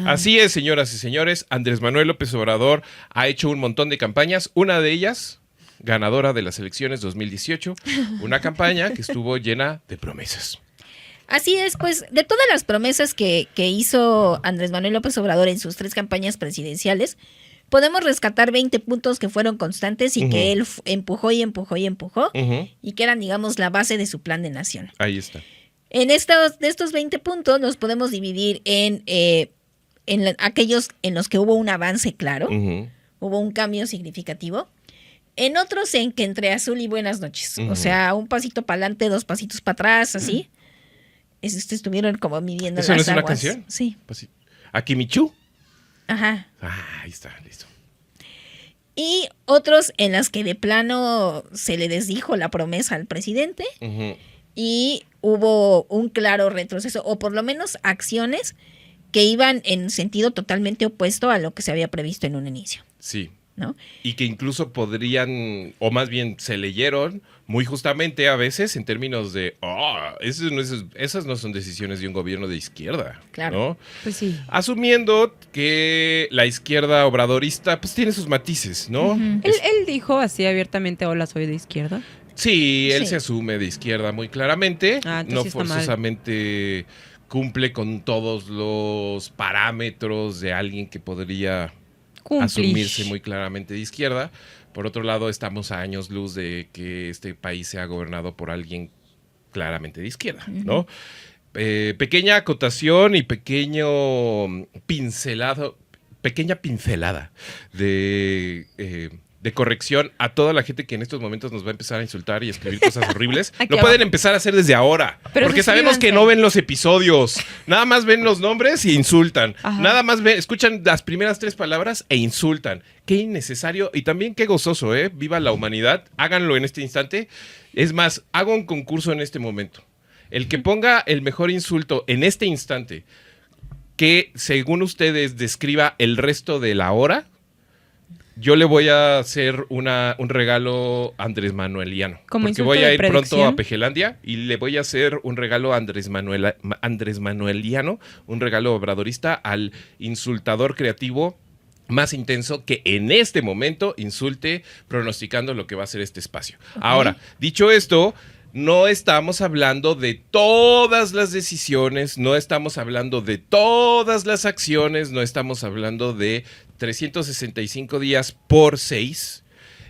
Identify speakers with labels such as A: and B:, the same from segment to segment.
A: Así es, señoras y señores, Andrés Manuel López Obrador ha hecho un montón de campañas, una de ellas ganadora de las elecciones 2018, una campaña que estuvo llena de promesas.
B: Así es, pues de todas las promesas que hizo Andrés Manuel López Obrador en sus 3 campañas presidenciales, podemos rescatar 20 puntos que fueron constantes y que él empujó y que eran, digamos, la base de su plan de nación.
A: Ahí está.
B: De estos 20 puntos los podemos dividir en aquellos en los que hubo un avance claro, hubo un cambio significativo. En otros en que entre azul y buenas noches, o sea, un pasito para adelante, 2 pasitos para atrás, así. Estuvieron como midiendo las aguas.
A: ¿Eso no es una canción?
B: Sí.
A: ¿Akimichu?
B: Ajá.
A: Ahí está, listo.
B: Y otros en las que de plano se le desdijo la promesa al presidente y hubo un claro retroceso, o por lo menos acciones que iban en sentido totalmente opuesto a lo que se había previsto en un inicio.
A: Sí.
B: ¿No?
A: Y que incluso podrían, o más bien se leyeron muy justamente a veces en términos de, esas no son decisiones de un gobierno de izquierda.
B: Claro.
A: ¿No?
C: Pues sí.
A: Asumiendo que la izquierda obradorista pues tiene sus matices, ¿no?
C: Él dijo así abiertamente, hola, soy de izquierda.
A: Sí, él se asume de izquierda muy claramente, no
C: sí
A: forzosamente cumple con todos los parámetros de alguien que podría asumirse muy claramente de izquierda. Por otro lado, estamos a años luz de que este país sea gobernado por alguien claramente de izquierda, ¿no? Pequeña acotación y pequeña pincelada de corrección a toda la gente que en estos momentos nos va a empezar a insultar y escribir cosas horribles. Lo pueden empezar a hacer desde ahora.
C: Pero
A: porque sabemos que no ven los episodios. Nada más ven los nombres y insultan.
C: Ajá.
A: Nada más escuchan las primeras 3 palabras e insultan. Qué innecesario y también qué gozoso, ¿eh? Viva la humanidad. Háganlo en este instante. Es más, hago un concurso en este momento. El que ponga el mejor insulto en este instante, que según ustedes describa el resto de la hora, yo le voy a hacer un regalo Andrés Manueliano. Porque voy a ir pronto a Pejelandia y le voy a hacer un regalo Andrés Manueliano, un regalo obradorista al insultador creativo más intenso que en este momento insulte pronosticando lo que va a ser este espacio. Ahora, dicho esto, no estamos hablando de todas las decisiones, no estamos hablando de todas las acciones, no estamos hablando de 365 días por 6,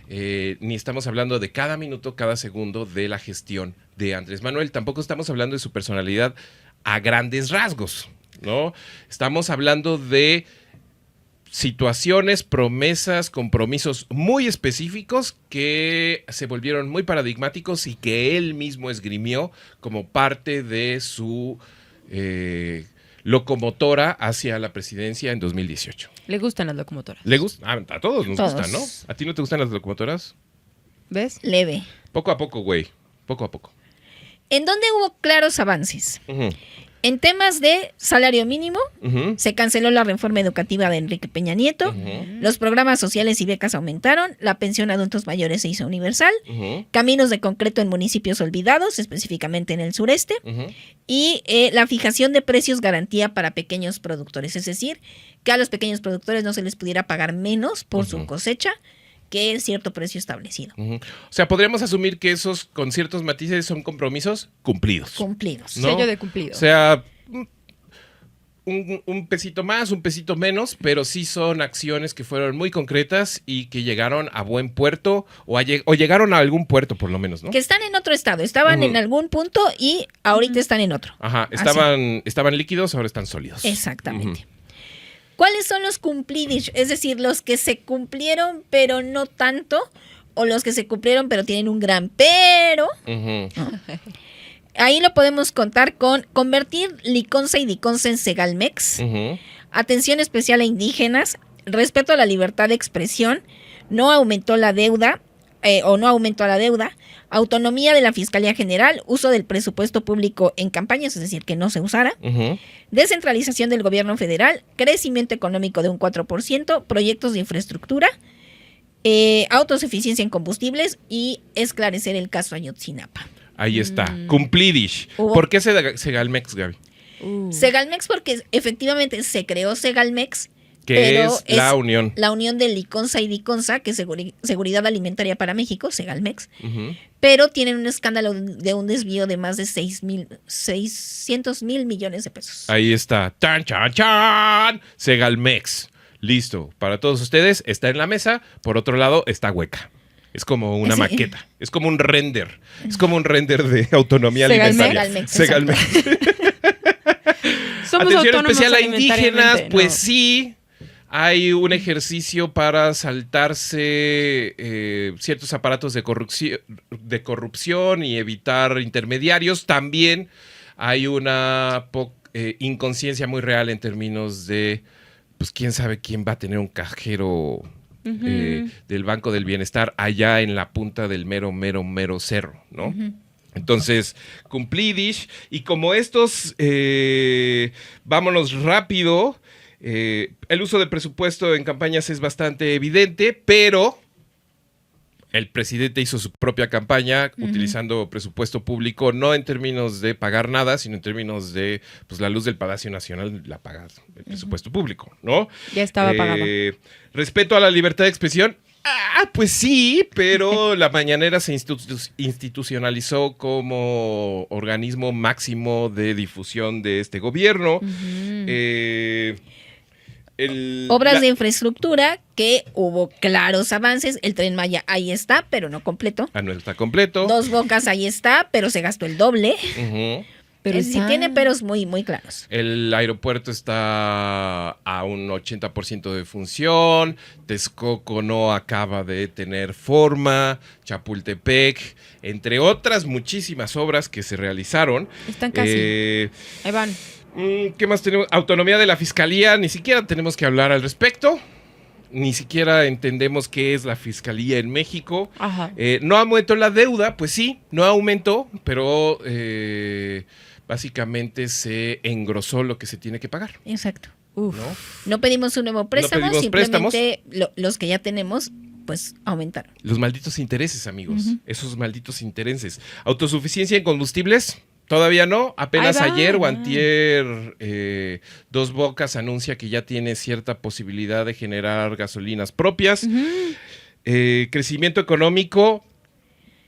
A: ni estamos hablando de cada minuto, cada segundo de la gestión de Andrés Manuel. Tampoco estamos hablando de su personalidad a grandes rasgos, ¿no? Estamos hablando de situaciones, promesas, compromisos muy específicos que se volvieron muy paradigmáticos y que él mismo esgrimió como parte de su locomotora hacia la presidencia en 2018.
C: Le gustan las locomotoras.
A: ¿Le gusta? A todos nos gustan, ¿no? ¿A ti no te gustan las locomotoras?
C: ¿Ves?
B: Leve.
A: Poco a poco, güey. Poco a poco.
B: ¿En dónde hubo claros avances? En temas de salario mínimo, se canceló la reforma educativa de Enrique Peña Nieto, los programas sociales y becas aumentaron, la pensión a adultos mayores se hizo universal, caminos de concreto en municipios olvidados, específicamente en el sureste, y la fijación de precios garantía para pequeños productores, es decir, que a los pequeños productores no se les pudiera pagar menos por su cosecha que el cierto precio establecido.
A: O sea, podríamos asumir que esos con ciertos matices son compromisos cumplidos.
B: Cumplidos.
A: ¿No?
C: Sello de cumplido.
A: O sea, un pesito más, un pesito menos, pero sí son acciones que fueron muy concretas y que llegaron a buen puerto o llegaron a algún puerto por lo menos, ¿no?
B: Que están en otro estado, estaban en algún punto y ahorita están en otro.
A: Ajá, estaban líquidos, ahora están sólidos.
B: Exactamente. ¿Cuáles son los cumplidos? Es decir, los que se cumplieron pero no tanto, o los que se cumplieron pero tienen un gran pero. Ahí lo podemos contar con convertir Liconza y Diconsa en Segalmex, atención especial a indígenas, respeto a la libertad de expresión, no aumentó la deuda, autonomía de la Fiscalía General, uso del presupuesto público en campañas, es decir, que no se usara, descentralización del gobierno federal, crecimiento económico de un 4%, proyectos de infraestructura, autosuficiencia en combustibles y esclarecer el caso Ayotzinapa.
A: Ahí está, cumplidish. ¿Por qué Segalmex, Gaby?
B: Segalmex porque efectivamente se creó Segalmex,
A: Que
B: pero
A: es la unión.
B: La unión de Liconza y Diconza, que es Seguridad Alimentaria para México, Segalmex,
A: Ujú.
B: pero tienen un escándalo de un desvío de más de 600,000 millones de pesos.
A: Ahí está. ¡Chan, chan, chan! Segalmex. Listo. Para todos ustedes, está en la mesa. Por otro lado, está hueca. Es como una
B: Sí.
A: maqueta. Es como un render. Es como un render de autonomía alimentaria.
B: Segalmex,
C: Somos
A: Atención
C: autónomos
A: especial a indígenas,
C: alimentariamente,
A: pues
C: no.
A: sí. Hay un ejercicio para saltarse ciertos aparatos de corrupción y evitar intermediarios. También hay una inconsciencia muy real en términos de, pues quién sabe quién va a tener un cajero del Banco del Bienestar allá en la punta del mero cerro, ¿no? Entonces, cumplidish. Y como estos, vámonos rápido. El uso de presupuesto en campañas es bastante evidente, pero el presidente hizo su propia campaña utilizando presupuesto público, no en términos de pagar nada, sino en términos de, pues la luz del Palacio Nacional la paga el presupuesto público, ¿no?
C: Ya estaba pagado.
A: Respeto a la libertad de expresión. Pues sí, pero la mañanera se institucionalizó como organismo máximo de difusión de este gobierno.
B: Obras de infraestructura que hubo claros avances. El Tren Maya ahí está, pero no completo.
A: No está completo.
B: Dos Bocas ahí está, pero se gastó el doble.
A: Ujú.
C: Pero
B: Sí tiene peros muy, muy claros.
A: El aeropuerto está a un 80% de función. Texcoco no acaba de tener forma. Chapultepec, entre otras muchísimas obras que se realizaron.
C: Están casi. Ahí van.
A: ¿Qué más tenemos? Autonomía de la fiscalía. Ni siquiera tenemos que hablar al respecto. Ni siquiera entendemos qué es la fiscalía en México.
C: Ajá.
A: No aumentó la deuda, pues sí, no aumentó, pero básicamente se engrosó lo que se tiene que pagar.
B: Exacto.
C: Uf.
A: ¿No?
B: No pedimos un nuevo préstamo,
A: pedimos
B: simplemente los que ya tenemos, pues aumentaron.
A: Los malditos intereses, amigos. Esos malditos intereses. Autosuficiencia en combustibles. Todavía no, apenas
C: Ahí va,
A: ayer o
C: va.
A: antier Dos Bocas anuncia que ya tiene cierta posibilidad de generar gasolinas propias. Crecimiento económico,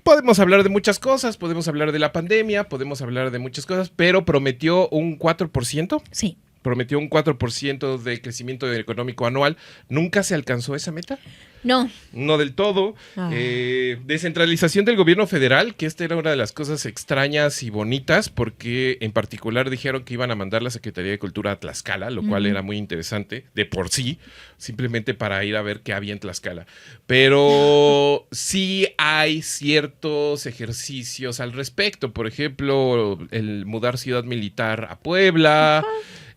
A: podemos hablar de muchas cosas, podemos hablar de la pandemia, podemos hablar de muchas cosas, pero prometió un 4%.
B: Sí.
A: Prometió un 4% de crecimiento económico anual. ¿Nunca se alcanzó esa meta?
B: No.
A: No del todo. Descentralización del gobierno federal, que esta era una de las cosas extrañas y bonitas, porque en particular dijeron que iban a mandar la Secretaría de Cultura a Tlaxcala, lo cual era muy interesante de por sí, simplemente para ir a ver qué había en Tlaxcala. Pero sí hay ciertos ejercicios al respecto. Por ejemplo, el mudar Ciudad Militar a Puebla.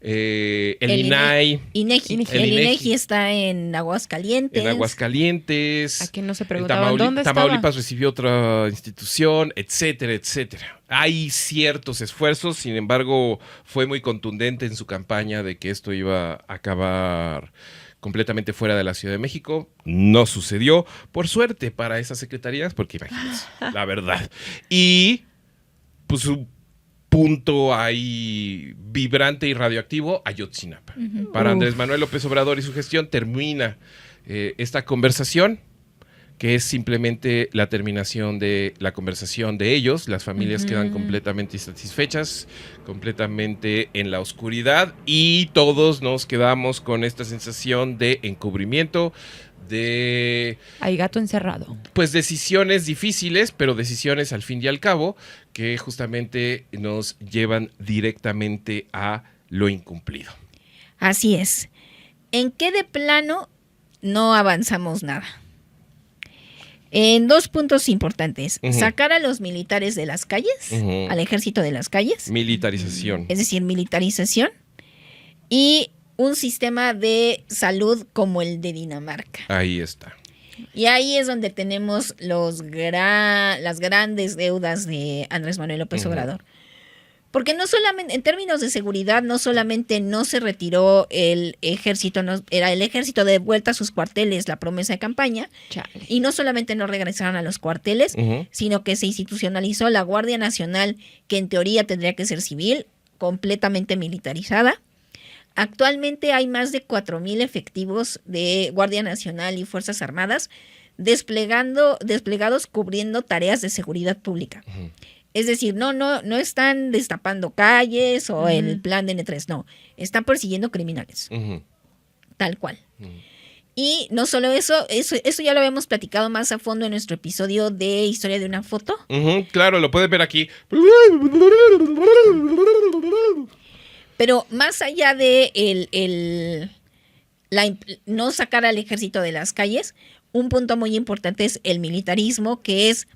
A: El INAI.
B: INEGI. El INEGI está en Aguascalientes.
A: En Aguascalientes.
C: Aquí no se preguntaban dónde estaba.
A: Tamaulipas recibió otra institución, etcétera, etcétera. Hay ciertos esfuerzos, sin embargo, fue muy contundente en su campaña de que esto iba a acabar completamente fuera de la Ciudad de México. No sucedió, por suerte para esas secretarías, porque imagínense, la verdad. Y pues su punto ahí vibrante y radioactivo, Ayotzinapa. Para Andrés Manuel López Obrador y su gestión termina esta conversación, que es simplemente la terminación de la conversación de ellos. Las familias quedan completamente insatisfechas, completamente en la oscuridad, y todos nos quedamos con esta sensación de encubrimiento, de
C: Hay gato encerrado.
A: pues decisiones difíciles, pero decisiones al fin y al cabo que justamente nos llevan directamente a lo incumplido.
B: Así es. ¿En qué de plano no avanzamos nada? En dos puntos importantes. Sacar a los militares de las calles, al ejército de las calles.
A: Militarización.
B: Es decir, militarización. Y un sistema de salud como el de Dinamarca.
A: Ahí está.
B: Y ahí es donde tenemos las grandes deudas de Andrés Manuel López Obrador. Porque no solamente, en términos de seguridad, no solamente no se retiró el ejército, era el ejército de vuelta a sus cuarteles, la promesa de campaña,
C: Chale.
B: y no solamente no regresaron a los cuarteles, sino que se institucionalizó la Guardia Nacional, que en teoría tendría que ser civil, completamente militarizada. Actualmente hay más de 4,000 efectivos de Guardia Nacional y Fuerzas Armadas desplegados cubriendo tareas de seguridad pública. Uh-huh. Es decir, no están destapando calles o el plan de N3, no. Están persiguiendo criminales. Uh-huh. Tal cual. Uh-huh. Y no solo eso ya lo habíamos platicado más a fondo en nuestro episodio de Historia de una foto.
A: Uh-huh, claro, lo pueden ver aquí.
B: Pero más allá de no sacar al ejército de las calles, un punto muy importante es el militarismo, que es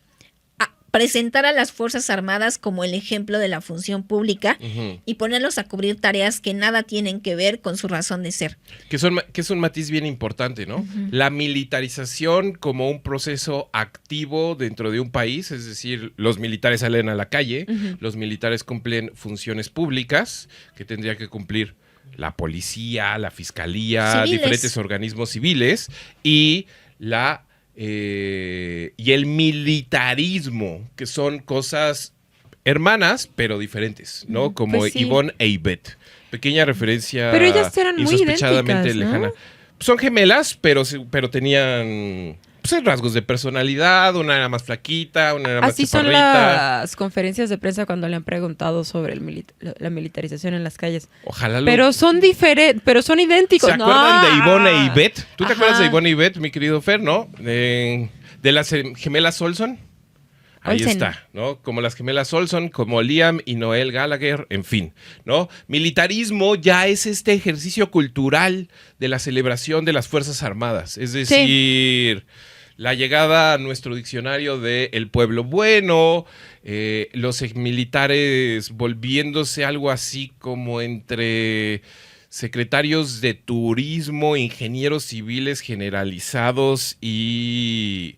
B: presentar a las Fuerzas Armadas como el ejemplo de la función pública y ponerlos a cubrir tareas que nada tienen que ver con su razón de ser.
A: Que es un matiz bien importante, ¿no? La militarización como un proceso activo dentro de un país, es decir, los militares salen a la calle, los militares cumplen funciones públicas que tendría que cumplir la policía, la fiscalía, diferentes organismos civiles y y el militarismo, que son cosas hermanas, pero diferentes, ¿no? Como pues sí. Ivonne e Ivette. Pequeña referencia.
C: Pero ellas eran muy
A: insospechadamente
C: idénticas, ¿no?
A: lejana. Son gemelas, pero tenían rasgos de personalidad. Una era más flaquita, una era más
C: chaparrita. Así son las conferencias de prensa cuando le han preguntado sobre la militarización en las calles.
A: Ojalá
C: Pero son diferentes, pero son idénticos.
A: ¿Se acuerdan de Ivonne e Ivette? ¿Tú te acuerdas de Ivonne e Ivette, mi querido Fer, no? De las gemelas Olsen. Ahí está, ¿no? Como las gemelas Olsen, como Liam y Noel Gallagher, en fin, ¿no? Militarismo ya es este ejercicio cultural de la celebración de las Fuerzas Armadas. Es decir, la llegada a nuestro diccionario de el pueblo bueno, los militares volviéndose algo así como entre secretarios de turismo, ingenieros civiles generalizados y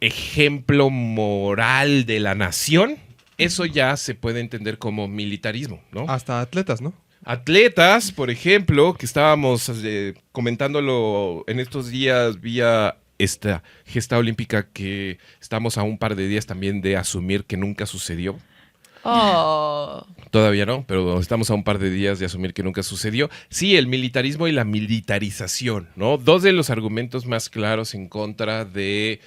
A: ejemplo moral de la nación, eso ya se puede entender como militarismo, ¿no?
D: Hasta atletas, ¿no?
A: Atletas, por ejemplo, que estábamos comentándolo en estos días vía esta gesta olímpica que estamos a un par de días también de asumir que nunca sucedió.
C: Oh.
A: Todavía no, pero estamos a un par de días de asumir que nunca sucedió. Sí, el militarismo y la militarización, ¿no? Dos de los argumentos más claros en contra de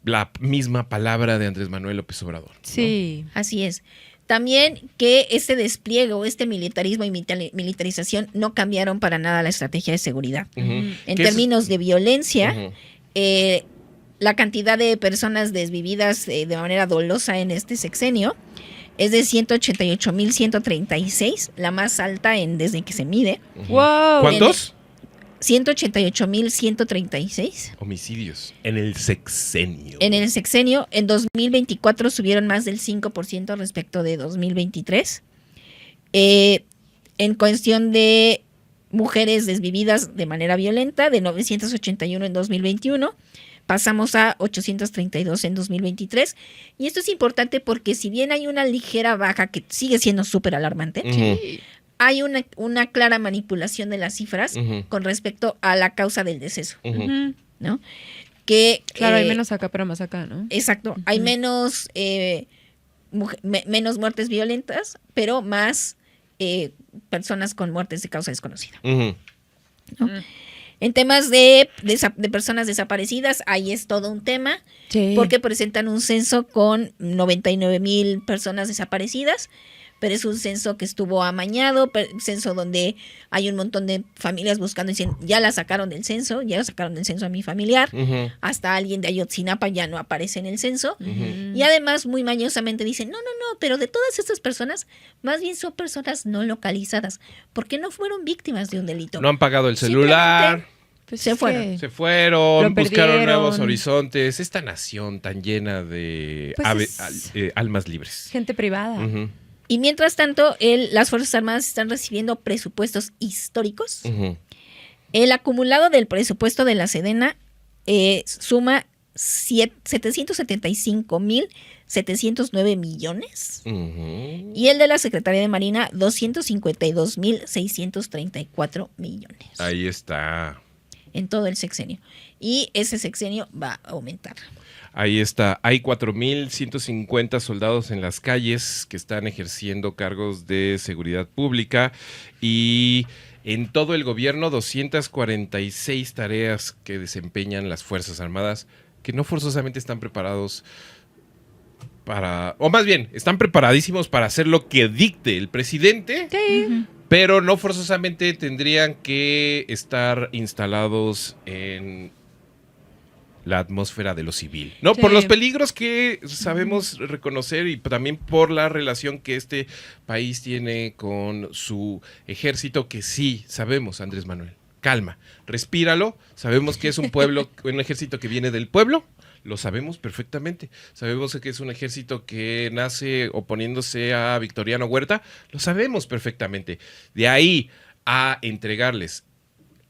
A: la misma palabra de Andrés Manuel López Obrador, ¿no?
B: Sí, así es. También que este despliegue o este militarismo y militarización no cambiaron para nada la estrategia de seguridad. En términos de violencia, la cantidad de personas desvividas de manera dolosa en este sexenio es de 188,136, la más alta desde que se mide.
C: Wow.
A: ¿Cuántos?
B: 188,136
A: homicidios en el sexenio.
B: En 2024 subieron más del 5% respecto de 2023. En cuestión de mujeres desvividas de manera violenta, de 981 en 2021, pasamos a 832 en 2023. Y esto es importante porque si bien hay una ligera baja que sigue siendo súper alarmante, hay una clara manipulación de las cifras con respecto a la causa del deceso, ¿no? Que,
C: claro, hay menos acá, pero más acá, ¿no?
B: Exacto. Hay menos muertes violentas, pero más personas con muertes de causa desconocida. ¿No? En temas de personas desaparecidas, ahí es todo un tema, porque presentan un censo con 99,000 personas desaparecidas, pero es un censo que estuvo amañado, censo donde hay un montón de familias buscando y dicen, ya sacaron del censo a mi familiar, hasta alguien de Ayotzinapa ya no aparece en el censo, y además muy mañosamente dicen, no, pero de todas estas personas, más bien son personas no localizadas, porque no fueron víctimas de un delito.
A: No han pagado el celular.
B: Pues se fueron.
A: Se fueron, buscaron nuevos horizontes. Esta nación tan llena de almas libres.
C: Gente privada.
B: Y mientras tanto, las Fuerzas Armadas están recibiendo presupuestos históricos. El acumulado del presupuesto de la Sedena suma 775,709 millones. Y el de la Secretaría de Marina, 252,634 millones.
A: Ahí está.
B: en todo el sexenio. Y ese sexenio va a aumentar.
A: Ahí está. Hay 4,150 soldados en las calles que están ejerciendo cargos de seguridad pública y en todo el gobierno 246 tareas que desempeñan las Fuerzas Armadas que no forzosamente están preparados para, o más bien, están preparadísimos para hacer lo que dicte el presidente,
C: Sí.
A: pero no forzosamente tendrían que estar instalados en la atmósfera de lo civil, ¿no?
C: Sí.
A: Por los peligros que sabemos reconocer y también por la relación que este país tiene con su ejército, que sí sabemos, Andrés Manuel. Calma, respíralo, sabemos que es un pueblo, un ejército que viene del pueblo, lo sabemos perfectamente. Sabemos que es un ejército que nace oponiéndose a Victoriano Huerta, lo sabemos perfectamente. De ahí a entregarles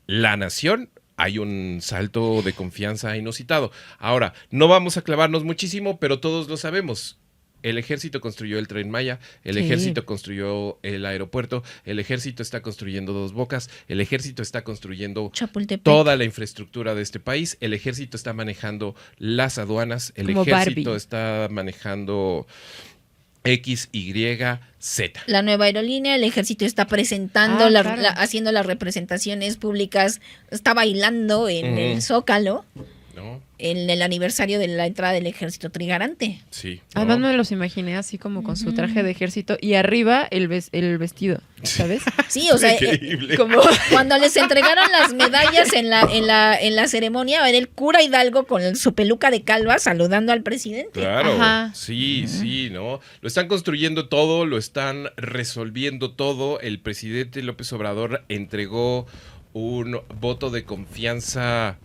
A: la nación, hay un salto de confianza inusitado. Ahora, no vamos a clavarnos muchísimo, pero todos lo sabemos. El ejército construyó el Tren Maya, el
C: Sí.
A: ejército construyó el aeropuerto, el ejército está construyendo Dos Bocas, el ejército está construyendo
B: Chapultepec.
A: toda la infraestructura de este país, el ejército está manejando las aduanas, el
C: Como
A: ejército
C: Barbie.
A: está manejando X, Y, Z.
B: La nueva aerolínea, el ejército está presentando,
C: Claro.
B: haciendo las representaciones públicas, está bailando en el Zócalo,
A: ¿No?
B: en el aniversario de la entrada del ejército trigarante.
A: Sí. ¿no?
C: Además me los imaginé así como con su traje de ejército y arriba el vestido, ¿sabes?
B: Sí, o sea,
A: Increíble.
C: Como
B: cuando les entregaron las medallas en la ceremonia, era el cura Hidalgo con su peluca de calva saludando al presidente.
A: Claro,
C: Ajá.
A: sí, sí, ¿no? Lo están construyendo todo, lo están resolviendo todo. El presidente López Obrador entregó un voto de confianza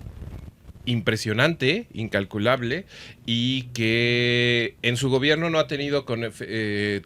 A: impresionante, incalculable, y que en su gobierno no ha tenido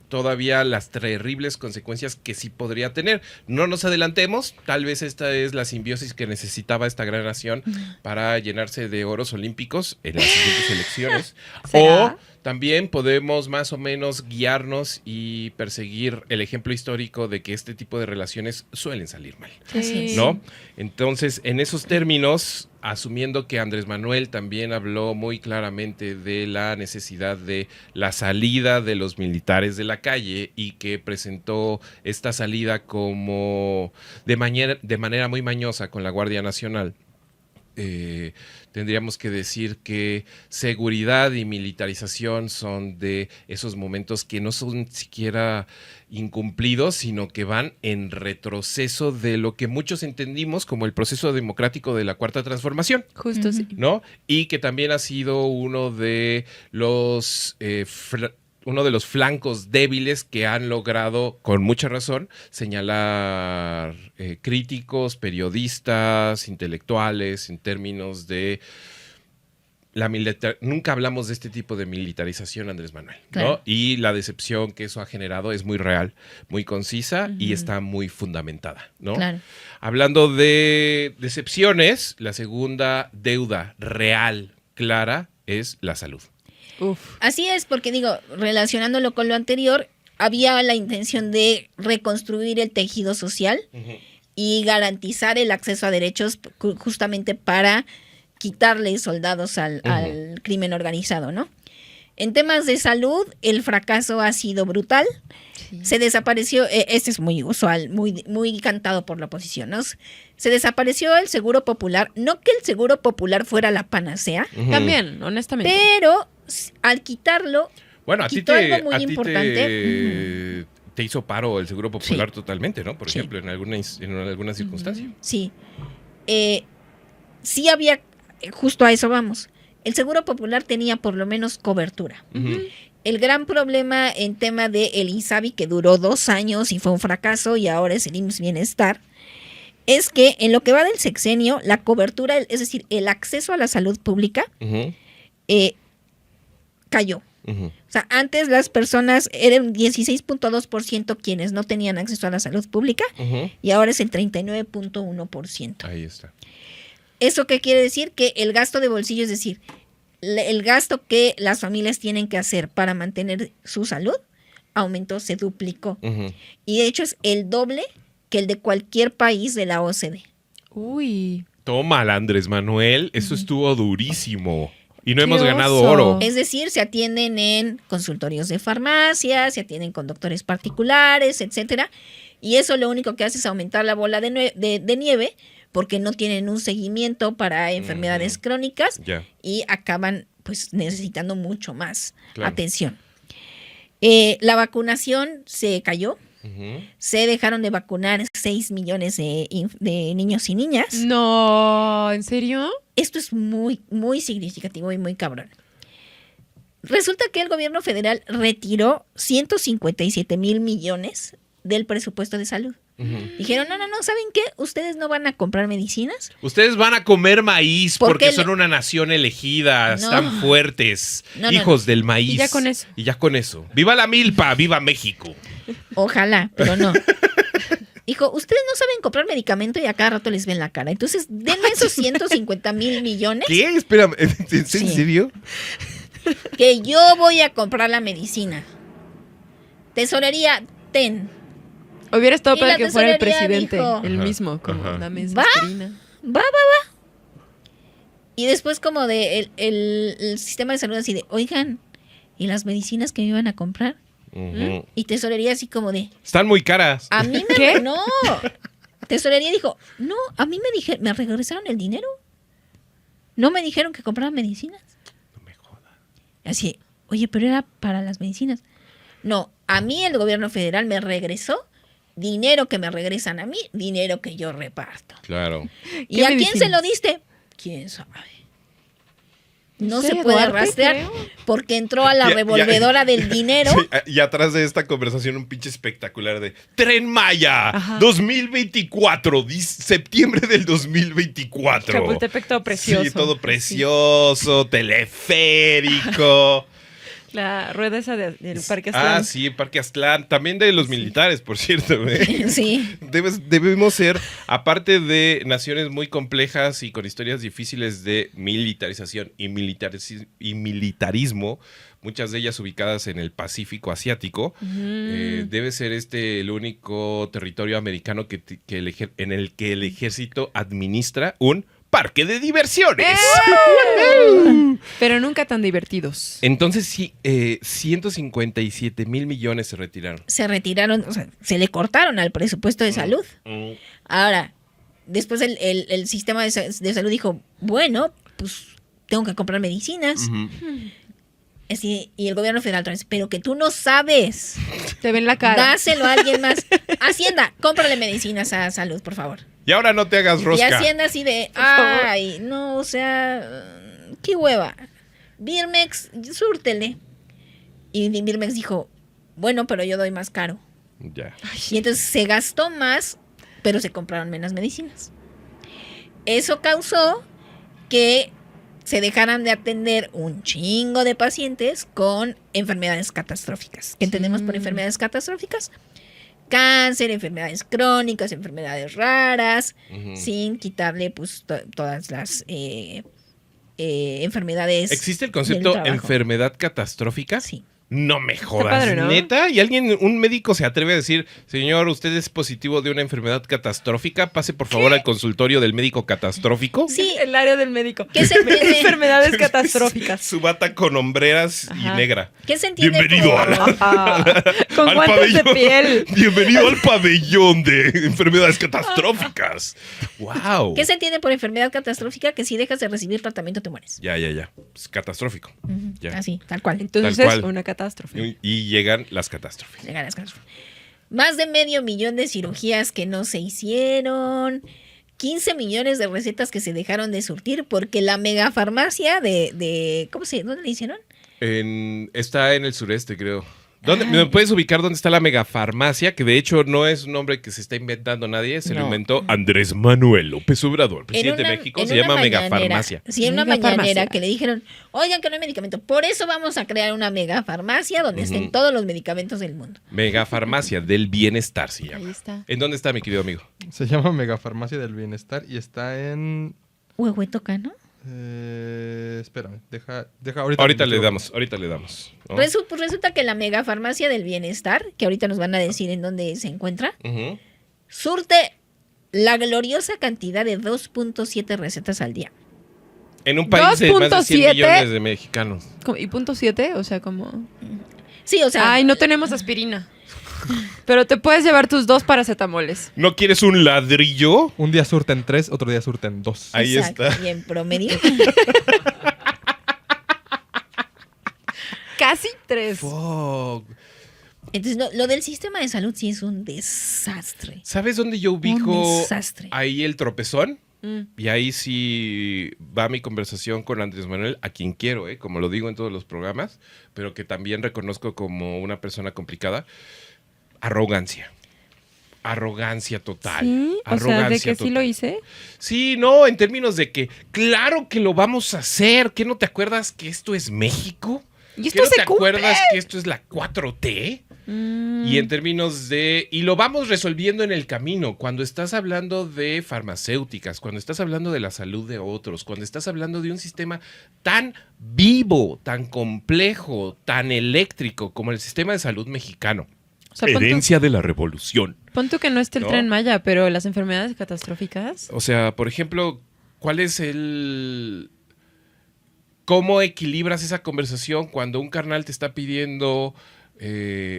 A: todavía las terribles consecuencias que sí podría tener. No nos adelantemos, tal vez esta es la simbiosis que necesitaba esta gran nación para llenarse de oros olímpicos en las siguientes elecciones.
C: ¿Será?
A: O también podemos más o menos guiarnos y perseguir el ejemplo histórico de que este tipo de relaciones suelen salir mal.
B: Así es.
A: ¿No? Entonces, en esos términos, asumiendo que Andrés Manuel también habló muy claramente de la necesidad de la salida de los militares de la calle y que presentó esta salida como de manera muy mañosa con la Guardia Nacional, tendríamos que decir que seguridad y militarización son de esos momentos que no son siquiera incumplidos, sino que van en retroceso de lo que muchos entendimos como el proceso democrático de la Cuarta Transformación,
C: justo sí.
A: ¿no? Y que también ha sido uno de los flancos débiles que han logrado, con mucha razón, señalar críticos, periodistas, intelectuales, en términos de nunca hablamos de este tipo de militarización, Andrés Manuel, ¿no?
B: Claro.
A: Y la decepción que eso ha generado es muy real, muy concisa y está muy fundamentada, ¿no?
B: Claro.
A: Hablando de decepciones, la segunda deuda real, clara, es la salud.
C: Uf.
B: Así es, porque digo, relacionándolo con lo anterior, había la intención de reconstruir el tejido social y garantizar el acceso a derechos justamente para quitarle soldados al crimen organizado, ¿no? En temas de salud, el fracaso ha sido brutal.
C: Sí.
B: Se desapareció, este es muy usual, muy cantado por la oposición, ¿no? Se desapareció el seguro popular, no que el seguro popular fuera la panacea,
C: También, honestamente.
B: pero al quitarlo,
A: Bueno, a ti
B: quitó algo muy
A: a ti
B: importante.
A: te hizo paro el Seguro Popular
B: Sí.
A: totalmente, ¿no? Por
B: Sí.
A: ejemplo, en alguna circunstancia.
B: Sí, sí había, justo a eso vamos, el seguro popular tenía por lo menos cobertura.
A: Ujú.
B: El gran problema en tema de el INSABI, que duró 2 años y fue un fracaso, y ahora es el IMSS Bienestar, es que en lo que va del sexenio, la cobertura, es decir, el acceso a la salud pública,
A: Ujú.
B: cayó.
A: Ujú.
B: O sea, antes las personas eran 16.2% quienes no tenían acceso a la salud pública,
A: Ujú.
B: y ahora es el 39.1%.
A: Ahí está.
B: ¿Eso qué quiere decir? Que el gasto de bolsillo, es decir, el gasto que las familias tienen que hacer para mantener su salud, aumentó, se duplicó.
A: Ujú.
B: Y de hecho es el doble que el de cualquier país de la OCDE.
C: Uy.
A: Tómala, Andrés Manuel. Eso estuvo durísimo. Y no
C: ¡Qué
A: hemos ganado
C: oso!
A: oro.
B: Es decir, se atienden en consultorios de farmacia, se atienden con doctores particulares, etcétera. Y eso lo único que hace es aumentar la bola de nieve porque no tienen un seguimiento para enfermedades crónicas
A: Ya.
B: y acaban pues necesitando mucho más
A: Claro.
B: atención. La vacunación se cayó.
A: Ujú.
B: Se dejaron de vacunar 6 millones de niños y niñas.
C: No, ¿en serio?
B: Esto es muy, muy significativo y muy cabrón. Resulta que el gobierno federal retiró 157 mil millones del presupuesto de salud.
A: Ujú.
B: Dijeron, no, ¿saben qué? Ustedes no van a comprar medicinas.
A: Ustedes van a comer maíz
B: ¿Por
A: porque
B: qué
A: son una nación elegida,
B: No.
A: están fuertes,
B: No,
A: hijos del maíz.
C: Y ya con eso.
A: Y ya con eso. ¡Viva la milpa! ¡Viva México!
B: Ojalá, pero no. Dijo, ustedes no saben comprar medicamento y a cada rato les ven la cara. Entonces, denme esos 150 mil millones
A: ¿Qué? Espérame, ¿en
B: Sí.
A: serio?
B: que yo voy a comprar la medicina. Tesorería, ten.
C: Hubiera estado
B: Y
C: para
B: la
C: que fuera el
B: tesorería
C: presidente,
B: dijo-
C: el
A: Ajá,
C: mismo, como
A: ajá.
C: dame
B: ¿Va?
C: aspirina.
B: Va. Y después como de el sistema de salud así de, oigan, ¿y las medicinas que me iban a comprar?
A: Ujú.
B: Y tesorería así como de,
A: Están muy caras.
B: a mí me...
C: ¿Qué?
B: No. Tesorería dijo, no, a mí me regresaron el dinero. No me dijeron que compraban medicinas.
A: No me jodas.
B: Así, oye, pero era para las medicinas. No, a mí el gobierno federal me regresó dinero que me regresan a mí, dinero que yo reparto.
A: Claro.
B: ¿Y
C: ¿Qué
B: a quién
C: medicinas?
B: se lo diste? ¿Quién sabe? No
C: sé,
B: se puede
C: Duarte,
B: rastrear
C: creo.
B: porque entró a la
A: Ya-
B: revolvedora del dinero.
A: Sí, y atrás de esta conversación un pinche espectacular de Tren Maya
C: Ajá.
A: 2024, septiembre del 2024.
C: Chapultepec todo precioso.
A: Sí, todo precioso, teleférico.
C: La rueda esa del Parque Aztlán.
A: Ah, sí, Parque Aztlán, también de los militares, por cierto.
B: Sí.
A: Debemos ser, aparte de naciones muy complejas y con historias difíciles de militarización y militarismo, muchas de ellas ubicadas en el Pacífico Asiático, debe ser el único territorio americano en el que el ejército administra un parque de diversiones.
C: Pero nunca tan divertidos.
A: Entonces sí, 157 mil millones se retiraron.
B: Se retiraron, o sea, se le cortaron al presupuesto de salud. Ahora, después el sistema de salud dijo, bueno, pues tengo que comprar medicinas.
A: Ujú.
B: Así, y el gobierno federal otra vez, pero que tú no sabes.
C: Te ven la cara.
B: Dáselo a alguien más. Hacienda, cómprale medicinas a salud, por favor.
A: Y ahora no te hagas
B: Y
A: rosca.
B: Hacienda así de,
C: favor.
B: ay, no, o sea, qué hueva. Birmex, súrtele. Y Birmex dijo, bueno, pero yo doy más caro.
A: Ya.
B: Y entonces se gastó más, pero se compraron menos medicinas. Eso causó que se dejaran de atender un chingo de pacientes con enfermedades catastróficas. ¿Qué entendemos por enfermedades catastróficas? Cáncer, enfermedades crónicas, enfermedades raras,
A: Ujú.
B: sin quitarle pues todas las enfermedades.
A: ¿Existe el
B: del
A: concepto
B: trabajo.
A: enfermedad catastrófica?
B: Sí.
A: No me jodas,
C: padre, ¿no?
A: neta. ¿Y un médico se atreve a decir, señor, usted es positivo de una enfermedad catastrófica? Pase por favor al consultorio del médico catastrófico.
B: Sí,
C: El área del médico.
B: ¿qué se entiende?
C: Enfermedades catastróficas.
A: Su bata con hombreras y
C: Ajá.
A: negra.
B: ¿Qué se entiende
A: Bienvenido
B: por-
A: a la-
C: Ah, con
A: al
C: guantes de piel.
A: Bienvenido al pabellón de enfermedades catastróficas. ¡Wow!
B: ¿Qué se entiende por enfermedad catastrófica? Que si dejas de recibir tratamiento te mueres.
A: Ya. Es catastrófico.
B: Ujú,
A: Ya.
B: Así, tal cual.
C: Entonces,
A: Tal cual.
C: una catástrofe.
A: Y llegan las catástrofes.
B: Llegan las catástrofes. Más de 500,000 de cirugías que no se hicieron. 15 millones de recetas que se dejaron de surtir porque la megafarmacia ¿dónde le hicieron?
A: Está en el sureste, creo. ¿Me puedes ubicar dónde está la megafarmacia? Que de hecho no es un nombre que se está inventando nadie, se lo
B: No.
A: inventó Andrés Manuel López Obrador, presidente
B: En una-
A: de México,
B: en
A: se
B: una
A: llama
B: mañanera.
A: megafarmacia.
B: Sí, en una
C: Megafarmacia.
B: mañanera que le dijeron, oigan que no hay medicamento. Por eso vamos a crear una megafarmacia donde
A: Ujú.
B: estén todos los medicamentos del mundo.
A: Megafarmacia del bienestar se llama.
C: Ahí está.
A: ¿En dónde está, mi querido amigo?
D: Se llama Megafarmacia del Bienestar y está en...
B: Huehuetoca, ¿no?
D: Espérame, deja
A: Ahorita le
D: investigo.
A: damos. ¿no?
B: Pues resulta que la megafarmacia del bienestar, que ahorita nos van a decir en dónde se encuentra,
A: Ujú.
B: surte la gloriosa cantidad de 2.7 recetas al día.
A: En un país de más de 100
C: 2.7.
A: millones de mexicanos.
C: ¿Y punto 7? O sea, como...
B: Sí, o sea...
C: Ay, no tenemos aspirina. Pero te puedes llevar tus 2 paracetamoles.
A: ¿No quieres un ladrillo?
D: Un día surten 3, otro día surten 2.
A: Ahí
B: exacto,
A: está.
B: Y en promedio...
C: Casi 3.
A: Fuck.
B: Entonces, lo del sistema de salud sí es un desastre.
A: ¿Sabes dónde yo ubico
B: Un desastre.
A: ahí el tropezón?
C: Mm.
A: Y ahí sí va mi conversación con Andrés Manuel, a quien quiero, como lo digo en todos los programas, pero que también reconozco como una persona complicada. Arrogancia. Arrogancia total.
C: ¿Sí? O sea, ¿de que sí lo hice?
A: Sí, no, en términos de que, claro que lo vamos a hacer. ¿Qué no te acuerdas que esto es México?
C: ¿Y
A: ¿Qué
C: esto
A: no
C: se
A: te
C: cumple?
A: acuerdas que esto es la 4T?
C: Mm.
A: Y en términos de... Y lo vamos resolviendo en el camino. Cuando estás hablando de farmacéuticas, cuando estás hablando de la salud de otros, cuando estás hablando de un sistema tan vivo, tan complejo, tan eléctrico como el sistema de salud mexicano.
C: O sea,
A: Herencia de la revolución.
C: pon tú que no esté el
A: ¿No?
C: Tren Maya, pero las enfermedades catastróficas...
A: O sea, por ejemplo, ¿cuál es el... ¿Cómo equilibras esa conversación cuando un carnal te está pidiendo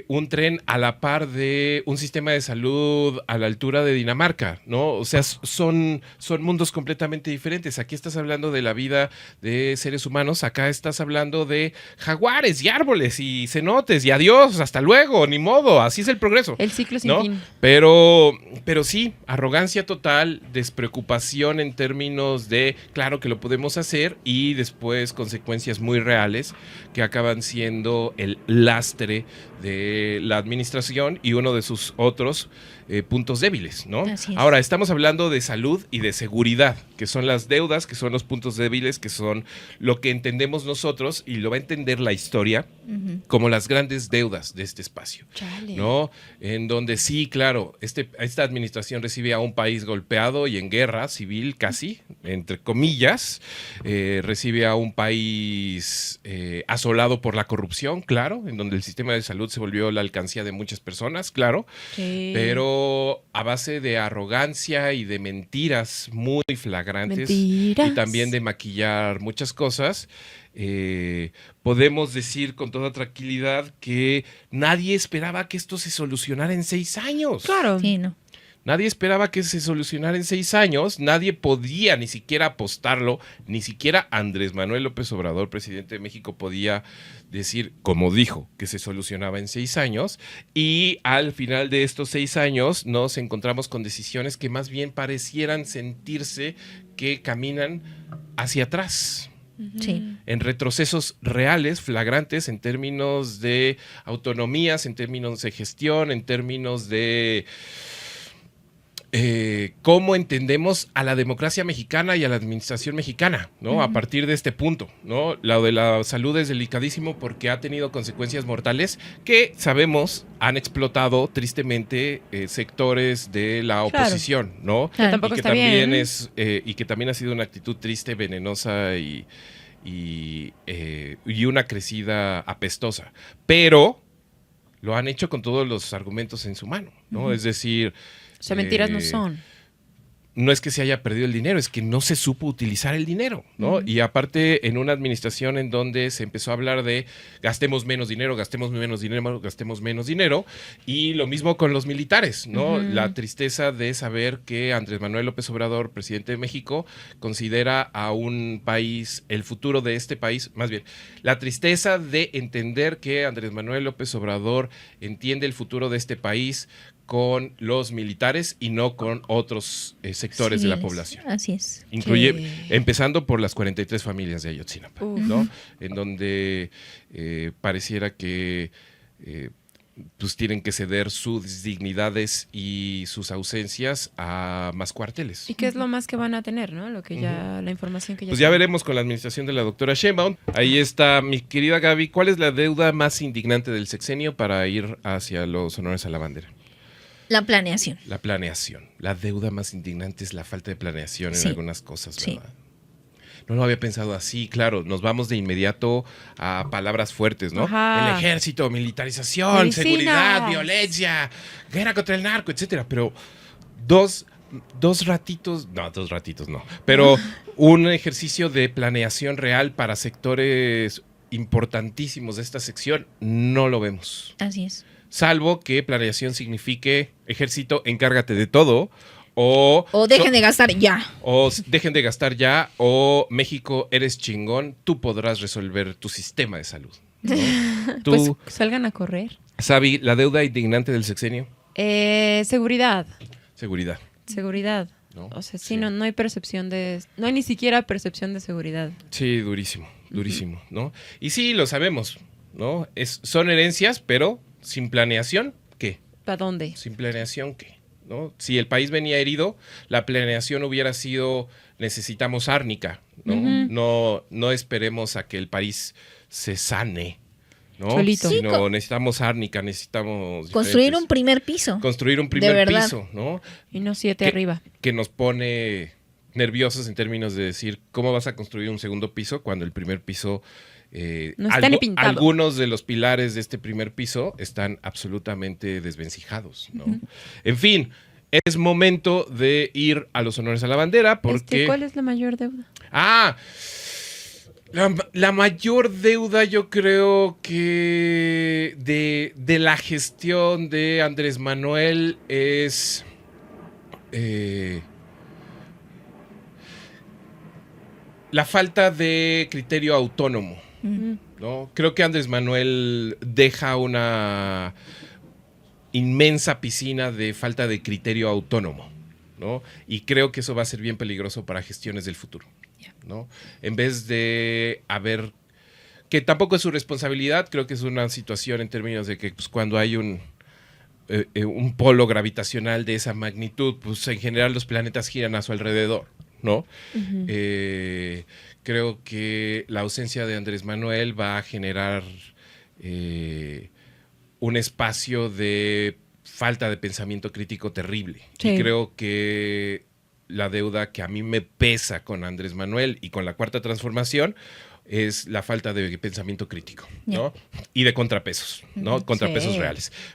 A: un tren a la par de un sistema de salud a la altura de Dinamarca, ¿no? O sea, son mundos completamente diferentes. Aquí estás hablando de la vida de seres humanos, acá estás hablando de jaguares y árboles y cenotes y adiós, hasta luego, ni modo, así es el progreso.
C: El ciclo sin
A: ¿No?
C: fin.
A: Pero sí, arrogancia total, despreocupación en términos de, claro que lo podemos hacer, y después consecuencias muy reales que acaban siendo el lastre de la administración y uno de sus otros puntos débiles, ¿no?
B: Así es.
A: Ahora, estamos hablando de salud y de seguridad, que son las deudas, que son los puntos débiles, que son lo que entendemos nosotros, y lo va a entender la historia, como las grandes deudas de este espacio.
C: Chale.
A: ¿No? En donde sí, claro, esta administración recibe a un país golpeado y en guerra civil casi, entre comillas, recibe a un país asolado por la corrupción, claro, en donde el sistema de salud se volvió la alcancía de muchas personas, claro,
C: Sí.
A: pero a base de arrogancia y de mentiras muy flagrantes
C: Mentiras.
A: y también de maquillar muchas cosas. Podemos decir con toda tranquilidad que nadie esperaba que esto se solucionara en 6 años.
C: Claro.
B: Sí, no.
A: Nadie esperaba que se solucionara en 6 años. Nadie podía ni siquiera apostarlo. Ni siquiera Andrés Manuel López Obrador, presidente de México, podía decir, como dijo, que se solucionaba en 6 años. Y al final de estos 6 años nos encontramos con decisiones que más bien parecieran sentirse que caminan hacia atrás.
B: Sí.
A: En retrocesos reales, flagrantes, en términos de autonomías, en términos de gestión, en términos de cómo entendemos a la democracia mexicana y a la administración mexicana, ¿no? A partir de este punto, ¿no? Lo de la salud es delicadísimo porque ha tenido consecuencias mortales que sabemos han explotado tristemente sectores de la
C: Claro.
A: oposición, ¿no?
B: Claro.
C: Tampoco
A: y que
C: está
A: también
C: bien.
A: y que también ha sido una actitud triste, venenosa y una crecida apestosa. Pero lo han hecho con todos los argumentos en su mano, ¿no? Es decir,
C: O sea, mentiras no son.
A: no es que se haya perdido el dinero, es que no se supo utilizar el dinero, ¿no? Y aparte, en una administración en donde se empezó a hablar de gastemos menos dinero, gastemos menos dinero, gastemos menos dinero, y lo mismo con los militares, ¿no? La tristeza de saber que Andrés Manuel López Obrador, presidente de México, considera a un país, el futuro de este país, más bien, la tristeza de entender que Andrés Manuel López Obrador entiende el futuro de este país con los militares y no con otros sectores
B: Así
A: de la
B: es,
A: población.
B: Así es.
A: Incluye,
C: Sí.
A: empezando por las 43 familias de Ayotzinapa,
C: Uf.
A: ¿no? En donde pareciera que pues tienen que ceder sus dignidades y sus ausencias a más cuarteles.
C: ¿Y qué es lo más que van a tener, no? Lo que ya, la información que ya
A: Pues ya
C: tienen.
A: veremos con la administración de la doctora Sheinbaum. Ahí está, mi querida Gaby, ¿cuál es la deuda más indignante del sexenio para ir hacia los honores a la bandera?
B: La planeación.
A: La planeación. La deuda más indignante es la falta de planeación en
B: Sí.
A: algunas cosas,
B: Sí.
A: ¿verdad? No lo había pensado así, claro. Nos vamos de inmediato a palabras fuertes, ¿no?
C: Ajá.
A: El ejército, militarización,
C: Medicinas.
A: seguridad, violencia, guerra contra el narco, etcétera. Pero 2 dos ratitos no, pero un ejercicio de planeación real para sectores importantísimos de esta sección no lo vemos.
B: Así es.
A: Salvo que planeación signifique ejército, encárgate de todo, o
B: dejen de gastar ya.
A: O dejen de gastar ya, o México, eres chingón, tú podrás resolver tu sistema de salud, ¿no? Tú,
C: Pues salgan a correr.
A: Sabi, la deuda indignante del sexenio,
C: Seguridad.
A: seguridad.
C: ¿No? O sea,
A: Sí.
C: no hay percepción no hay ni siquiera percepción de seguridad.
A: Sí, durísimo, ¿no? Y sí, lo sabemos, ¿no? Son herencias, pero sin planeación, ¿qué?
C: ¿Para dónde?
A: Sin planeación, ¿qué? ¿No? Si el país venía herido, la planeación hubiera sido necesitamos árnica, ¿no?
C: Ujú.
A: No esperemos a que el país se sane, ¿no?
C: Solito.
B: Sí,
A: Sino necesitamos árnica, necesitamos
B: Construir
A: diferentes-
B: un primer piso.
A: construir un
B: De
A: primer
B: verdad.
A: piso, ¿no?
C: Y no 7
A: ¿Qué?
C: arriba.
A: Que nos pone nerviosos en términos de decir cómo vas a construir un segundo piso cuando el primer piso
C: No está ni pintado.
A: algunos de los pilares de este primer piso están absolutamente desvencijados, ¿no? En fin, es momento de ir a los honores a la bandera porque
C: ¿Cuál es la mayor deuda?
A: la mayor deuda yo creo que de la gestión de Andrés Manuel es la falta de criterio autónomo, ¿no? Creo que Andrés Manuel deja una inmensa piscina de falta de criterio autónomo, ¿no? Y creo que eso va a ser bien peligroso para gestiones del futuro, ¿no? En vez de haber, que tampoco es su responsabilidad, creo que es una situación en términos de que pues, cuando hay un polo gravitacional de esa magnitud, pues en general los planetas giran a su alrededor, ¿no? Creo que la ausencia de Andrés Manuel va a generar un espacio de falta de pensamiento crítico terrible.
C: Sí.
A: Y creo que la deuda que a mí me pesa con Andrés Manuel y con la Cuarta Transformación es la falta de pensamiento crítico, ¿no? Y de contrapesos, ¿no? Contrapesos
B: Sí.
A: reales.